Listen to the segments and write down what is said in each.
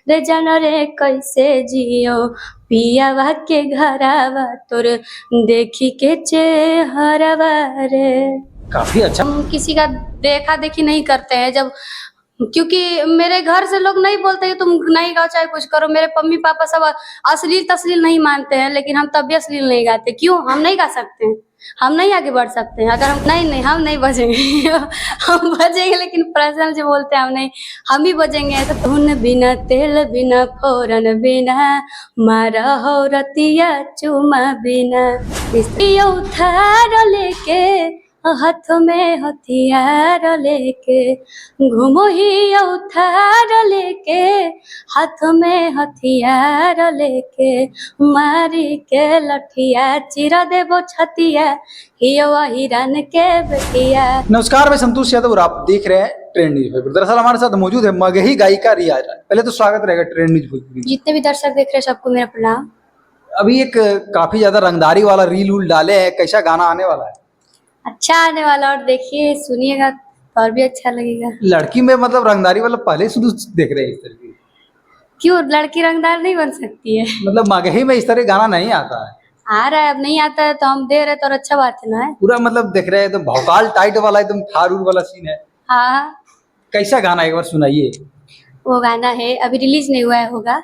रे जान रे कैसे जियो पियावा के घरावा तोर देखी के चेहरावा रे। काफी अच्छा। हम किसी का देखा देखी नहीं करते हैं जब, क्योंकि मेरे घर से लोग नहीं बोलते कि तुम नहीं गाओ चाहे कुछ करो। मेरे मम्मी पापा सब अश्लील तस्लील नहीं मानते हैं, लेकिन हम तब भी अश्लील नहीं गाते। क्यों? हम नहीं गा सकते हैं, हम नहीं आगे बढ़ सकते हैं। अगर हम नहीं हम नहीं बजेंगे हम बजेंगे, लेकिन पर्सनल जो बोलते हैं हम ही बजेंगे। ऐसा धुन बिना तेल बिना फोरन बिना मारा हो रतिया चुमा बिना उठार लेके हाथ में हथियार लेके घूमो ही उठार लेके हाथ में हथियार लेके मारी के लठिया चिरा देबो छतिया हिया हिरन के बेटिया। नमस्कार, मैं संतोष यादव और आप देख रहे हैं ट्रेंड न्यूज भोजपुरी। दरअसल हमारे साथ मौजूद है मगही गायिका रिया राय। पहले तो स्वागत रहेगा ट्रेंड न्यूज भोजपुरी। जितने भी दर्शक देख रहे हैं सबको मेरा प्रणाम। अभी एक काफी ज्यादा रंगदारी वाला रील उल डाले हैं, कैसा गाना आने वाला है? अच्छा आने वाला, और देखिए सुनिएगा तो और भी अच्छा लगेगा। लड़की में मतलब रंगदारी वाला पहले शुरू देख रहे हैं इस तरह की। क्यों लड़की रंगदार नहीं बन सकती है? मतलब मगही में इस तरह गाना नहीं आता है। आ रहा है, अब नहीं आता है तो हम दे रहे तो और अच्छा बात है ना। पूरा मतलब देख रहे हैं तो भौकाल टाइट वाला एकदम थारूर वाला सीन है। हाँ, कैसा गाना एक बार सुनाइए। वो गाना है अभी रिलीज नहीं हुआ है, होगा।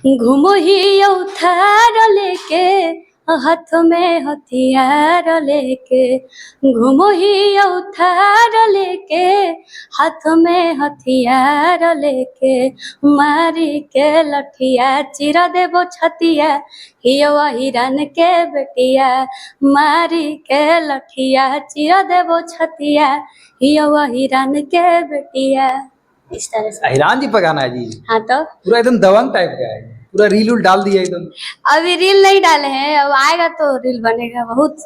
घूमो ही उठार लेके हाथ में हथियार लेके घूमो ही उठार लेके हाथ में हथियार लेके मारी के लठिया चिरा देबो छतिया हिया हिरन के बेटिया मारी के लठिया चिरा देबो छतिया हिया हिरन के बेटिया। इस तरह से हिरान जी पर गाना है जी। हाँ, तो पूरा एकदम दबंग टाइप का है, पूरा रील उल डाल दिया एकदम। अभी रील नहीं डाले हैं, अब आएगा तो रील बनेगा। बहुत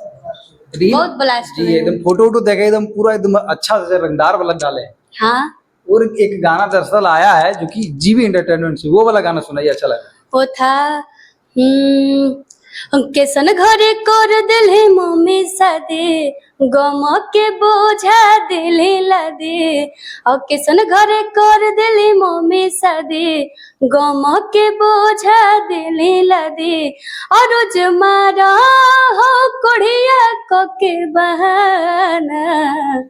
रील बहुत ब्लास्ट जी एकदम फोटो वोटो देखे एकदम पूरा एकदम अच्छा से रंगदार वाला डाले हैं। हाँ, और एक गाना दरअसल आया है जो कि जीवी एंटरटेनमेंट से, वो वाला गाना सुनाइए, अच्छा लगा। वो था केसन घरे कर दिले मम्मी सादे गम के बोझा दिले लदे। और केसन घरे कर दिले मम्मी सादे गम के बोझा दिले लदे। और रोज मारा हो कोढ़िया को के बहाना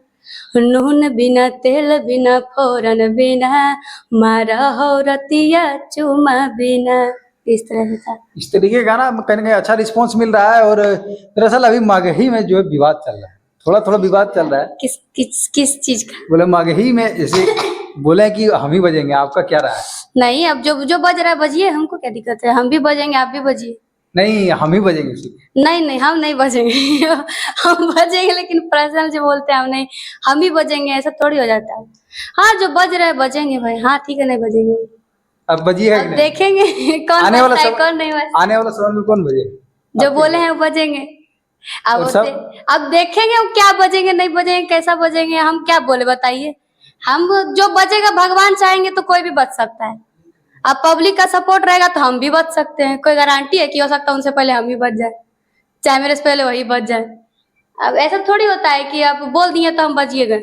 नून बिना तेल बिना फोरन बिना मारा हो रतिया चुमा बिना। इस तरह से था। इस तरीके का गाना कहीं ना कहीं अच्छा रिस्पॉन्स मिल रहा है। और दरअसल अभी मगही में जो है विवाद चल रहा है, थोड़ा थोड़ा विवाद चल रहा है। किस किस किस चीज का? बोले मगही में जैसे बोले कि हम ही बजेंगे, आपका क्या रहा है? नहीं, अब जो जो बज रहा है बजिए, हमको क्या दिक्कत है। हम भी बजेंगे, आप भी बजिए। नहीं, हम ही बजेंगे उसी। नहीं हम नहीं बजेंगे हम बजेंगे, लेकिन पर्सनल जो बोलते हैं हम ही बजेंगे, ऐसा थोड़ी हो जाता है। हाँ, जो बज रहा है बजेंगे भाई। हाँ ठीक है, नहीं बजेंगे। अब बजिएगा कि अब नहीं? देखेंगे कौन आने वाला बजता है समय, कौन नहीं बजता। आने वाला समय में कौन बजेगा? जो बोले हैं वो बजेंगे। अब और सब अब देखेंगे वो क्या बजेंगे नहीं बजेंगे, कैसा बजेंगे। हम क्या बोले बताइए। हम जो बजेगा भगवान चाहेंगे तो कोई भी बच सकता है। अब पब्लिक का सपोर्ट रहेगा तो हम भी बच सकते हैं। कोई गारंटी है कि हो सकता है उनसे पहले हम ही बच जाए, चाहे मेरे से पहले वही बच जाए। अब ऐसा थोड़ी होता है कि आप बोल दिए तो हम बचिए गए।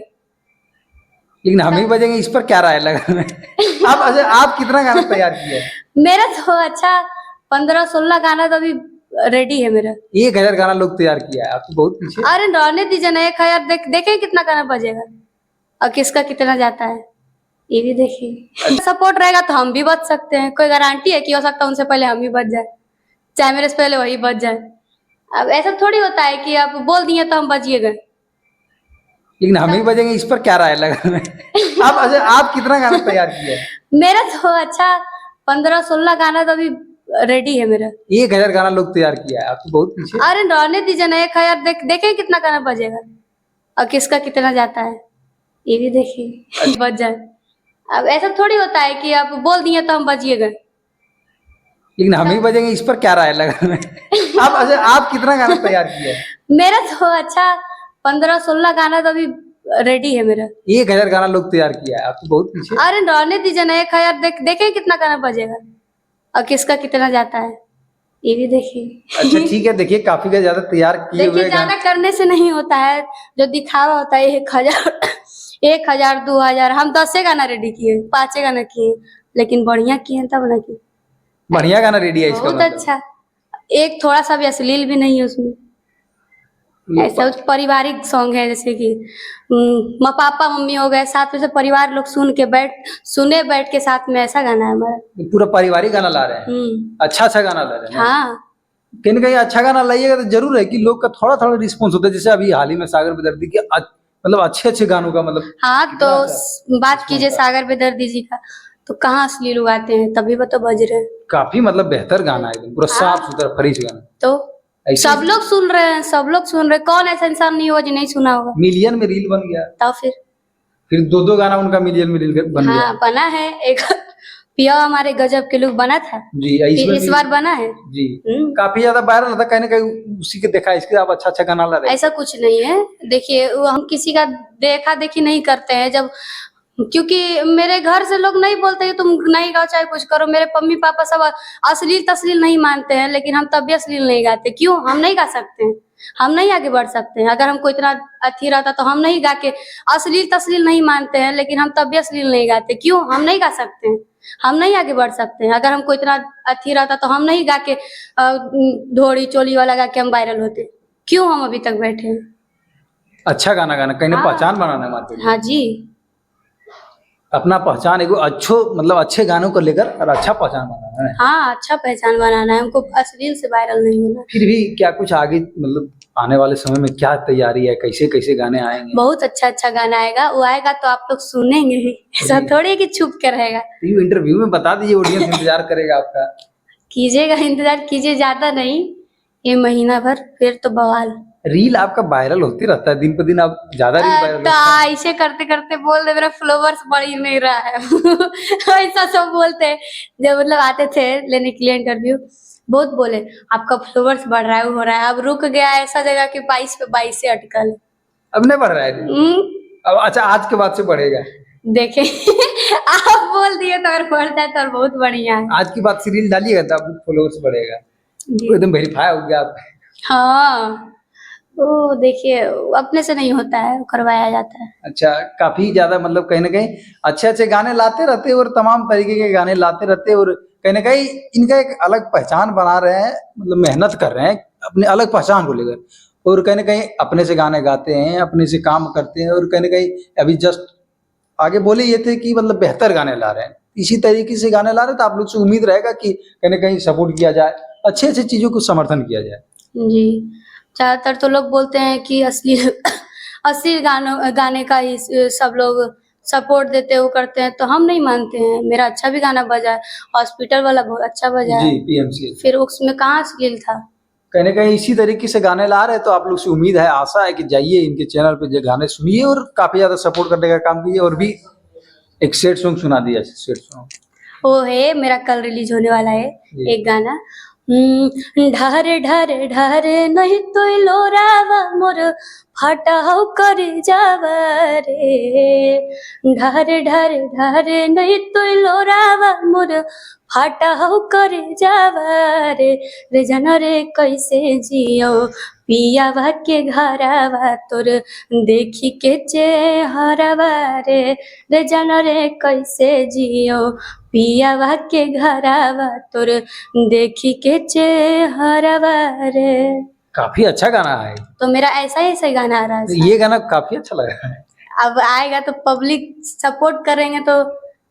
लेकिन हम ही बजेंगे, इस पर क्या राय लगा? आप अच्छा, आप कितना गाना तैयार किया है? मेरा तो अच्छा 15-16 गाना तो अभी रेडी है मेरा। 1000 गाना लोग तैयार किया है, आप तो बहुत पीछे। अरे रहने दीजिए ना, 1000 देखें कितना गाना बजेगा और किसका कितना जाता है, ये भी देखिए। सपोर्ट रहेगा तो हम भी बच सकते हैं। कोई गारंटी है कि हो सकता है उनसे पहले हम ही बच जाए, चाहे मेरे से पहले वही बच जाए। अब ऐसा थोड़ी होता है कि आप बोल दिए तो हम बचिए गए। लेकिन हम ही बजेंगे, इस पर क्या राय लगा? आप अच्छा, आप कितना गाना तैयार किया है? मेरा तो अच्छा 15-16 गाना तो अभी रेडी है मेरा। 1000 गाना लोग तैयार किया है, आप तो बहुत पीछे। अरे रहने दीजिए ना, 1000 देखें कितना गाना बजेगा और किसका कितना जाता है, ये भी देखिए। बच जाए। अब ऐसा थोड़ी होता है कि आप बोल दिए तो हम बचिए गए। लेकिन हम ही बजेंगे, इस पर क्या राय लगा? आप अच्छा, आप कितना गाना तैयार किया है? मेरा तो अच्छा 15-16 गाना तो अभी रेडी है मेरा। 1000 गाना लोग तैयार किया है, आप तो बहुत पीछे। अरे रहने दीजिए ना, 1000 देखें कितना गाना बजेगा और किसका कितना जाता है, ये भी देखिए। अच्छा ठीक है, देखिए काफी का ज्यादा तैयार किए हुए देखिए, ज्यादा करने से नहीं होता है, जो दिखावा होता है 1000 1000 2000। हम 10 गाना रेडी किए, 5 गाना किए। लेकिन बढ़िया किए तब ना की। बढ़िया गाना रेडी है इसका बहुत मतलब। अच्छा। एक थोड़ा सा भी अश्लील भी नहीं है उसमें। ऐसा कुछ पारिवारिक सॉन्ग है, जैसे कि पापा मम्मी हो गए साथ में, से परिवार लोग बैठ के साथ में, ऐसा गाना है हमारा। पूरा पारिवारिक गाना ला रहे हैं, अच्छा अच्छा गाना ला रहे हैं। हाँ कहीं ना कहीं अच्छा गाना लाइएगा तो जरूर है कि लोग का थोड़ा थोड़ा रिस्पॉन्स होता है। जैसे अभी हाल ही में सागर बेदर्दी के मतलब अच्छे अच्छे गानों का मतलब हाँ, कितना तो अच्छा बात कीजिए response था। सागर बेदर्दी जी का, तो कहाँ अश्लील उगाते हैं, तभी तो बज रहे हैं। काफी मतलब बेहतर गाना है, एकदम पूरा साफ सुथरा फ्रेश गाना। तो ऐसे सब लोग सुन रहे हैं, सब लोग सुन रहे हैं, कौन ऐसा इंसान नहीं होगा जो नहीं सुना होगा। मिलियन में रील बन गया, तो फिर दो गाना उनका मिलियन में रील बन गया। हाँ बना है एक पिया हमारे गजब के लुक बना था जी, इसमें इस भी बार बना है। जी काफी ज्यादा वायरल होता, कहीं ना कहीं उसी के देखा इसके आप अच्छा अच्छा गाना ला रहे हैं। ऐसा कुछ नहीं है, देखिए हम किसी का देखा देखी नहीं करते हैं, जब क्योंकि मेरे घर से लोग नहीं बोलते कि तुम नहीं गाओ चाहे कुछ करो, मेरे मम्मी पापा सब अश्लील तस्लील नहीं मानते हैं, लेकिन हम तब भी अश्लील नहीं गाते। क्यों? हम नहीं गा सकते हैं, हम नहीं आगे बढ़ सकते हैं। अगर हमको इतना अथी रहता तो हम नहीं गा के, अश्लील तस्लील नहीं मानते हैं लेकिन हम तब भी अश्लील नहीं गाते। क्यों? हम नहीं गा सकते हैं, हम नहीं आगे बढ़ सकते हैं। अगर हमको इतना अथी रहता तो हम नहीं गा के धोड़ी चोली वाला गा के हम वायरल होते। क्यों हम अभी तक बैठे हैं? अच्छा गाना गाना कहीं ना हाँ। पहचान बनाना है मार्केट में। हाँ जी, अपना पहचान एगो मतलब अच्छे गानों को लेकर और अच्छा पहचान बनाना है। हाँ अच्छा पहचान बनाना है हमको, अश्लील से वायरल नहीं होना। फिर भी क्या कुछ आगे मतलब आने वाले समय में क्या तैयारी है, कैसे कैसे गाने आएंगे? बहुत अच्छा अच्छा गाना आएगा, वो आएगा तो आप लोग सुनेंगे ही, ऐसा थोड़ी कि छुप के रहेगा। तो इंटरव्यू में बता दीजिए, ऑडियंस इंतजार करेगा आपका। कीजिएगा, इंतजार कीजिए, ज्यादा नहीं, ये महीना भर, फिर तो बवाल। रील आपका वायरल होती रहता है दिन पर दिन, आप ज्यादा रील वायरल तो ऐसे करते करते बोल दे, मेरा फॉलोवर्स बढ़ ही नहीं रहा है ऐसा सब बोलते हैं। जब मतलब आते थे लेने के लिए इंटरव्यू, बहुत बोले आपका फॉलोवर्स बढ़ रहा है, वो हो रहा है। अब रुक गया ऐसा जगह कि 22 पे 22 से अटकल है। अब नहीं बढ़ रहा है? अब अच्छा, आज के बाद से बढ़ेगा? देखे आप बोल दिए तो अगर बढ़ जाए तो और बहुत बढ़िया है। आज की बात से रील डालिएगा तो आप फॉलोअर्स बढ़ेगा, एकदम वेरीफाई हो गया आप। हाँ, वो देखिए अपने से नहीं होता है, करवाया जाता है। अच्छा, काफी ज्यादा मतलब कहीं ना कहीं अच्छे अच्छे गाने लाते रहते और तमाम तरीके के गाने लाते रहते, और कहीं ना कहीं इनका एक अलग पहचान बना रहे हैं, मतलब मेहनत कर रहे हैं अपने अलग पहचान को लेकर, और कहीं ना कहीं अपने से गाने गाते हैं, अपने से काम करते हैं, और कहीं ना कहीं अभी जस्ट आगे बोले ये थे कि मतलब बेहतर गाने ला रहे हैं, इसी तरीके से गाने ला रहे हैं। तो आप लोग से उम्मीद रहेगा कि कहीं ना कहीं सपोर्ट किया जाए, अच्छे अच्छे चीजों को समर्थन किया जाए। जी, ज्यादातर तो लोग बोलते हैं कि अश्लील अश्लील गाने का ही सब लोग सपोर्ट देते वो करते हैं, तो हम नहीं मानते हैं। मेरा अच्छा भी गाना बजा है, हॉस्पिटल वाला बहुत अच्छा बजा है। जी, पीएमसी फिर उसमें कहाँ अश्लील था? कहीं ना कहीं इसी तरीके से गाने ला रहे हैं। तो आप लोग से उम्मीद है, आशा है कि जाइए इनके चैनल पे जो गाने सुनिए और काफी ज्यादा सपोर्ट करने का काम कीजिए। और भी एक सेट सॉन्ग सुना दिया, सेट सॉन्ग वो है मेरा कल रिलीज होने वाला है एक गाना, ढारे ढारे ढारे नहीं तो लोरावा मोर फाटा हो कर जावा रे, ढारे ढारे ढारे नहीं तो लोरावा मोर फाटा हो कर जावा रे, रे जना रे कैसे जियो पियावा के घरावा तोर देखी के चेहरावा रे, रे जना रे कैसे जियो पियावा के घरावा तोर देखी के चेहरावा रे। काफी अच्छा गाना है। तो मेरा ऐसा ही ऐसा गाना आ रहा है। तो ये गाना काफी अच्छा लग रहा है। अब आएगा तो पब्लिक सपोर्ट करेंगे तो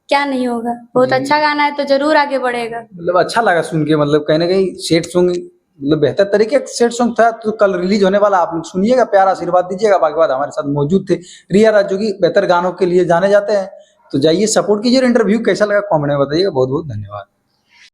क्या नहीं होगा। बहुत अच्छा गाना है तो जरूर आगे बढ़ेगा। मतलब अच्छा लगा सुन के, मतलब कहीं ना कहीं सेट सॉन्ग मतलब बेहतर तरीके का सेट सॉन्ग था। तो कल रिलीज होने वाला, आप लोग सुनिएगा, प्यार आशीर्वाद दीजिएगा। बाकी बाद हमारे साथ मौजूद थे रिया राज, जो कि बेहतर गानों के लिए जाने जाते हैं। तो जाइए सपोर्ट कीजिए। इंटरव्यू कैसा लगा कमेंट में बताइएगा। बहुत बहुत धन्यवाद।